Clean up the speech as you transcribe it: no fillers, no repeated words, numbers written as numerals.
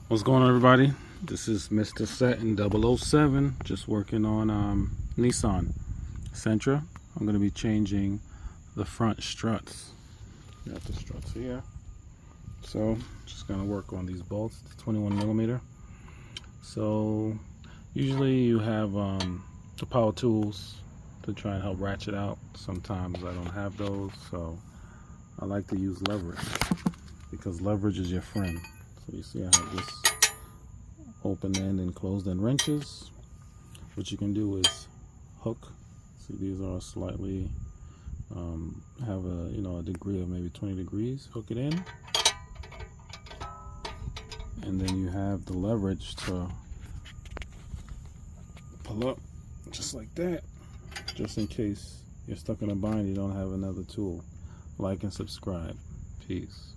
What's going on, everybody? This is MrSettin007, just working on Nissan Sentra. I'm going to be changing the front struts. Got the struts here. So just going to work on these bolts, the 21 millimeter. So usually you have the power tools to try and help ratchet out. Sometimes I don't have those, so I like to use leverage because leverage is your friend. So you see I have this open end and closed end wrenches. What you can do is hook. See, these are slightly have a degree of maybe 20 degrees. Hook it in, and then you have the leverage to pull up just like that, just in case you're stuck in a bind, you don't have another tool. Like and subscribe. Peace.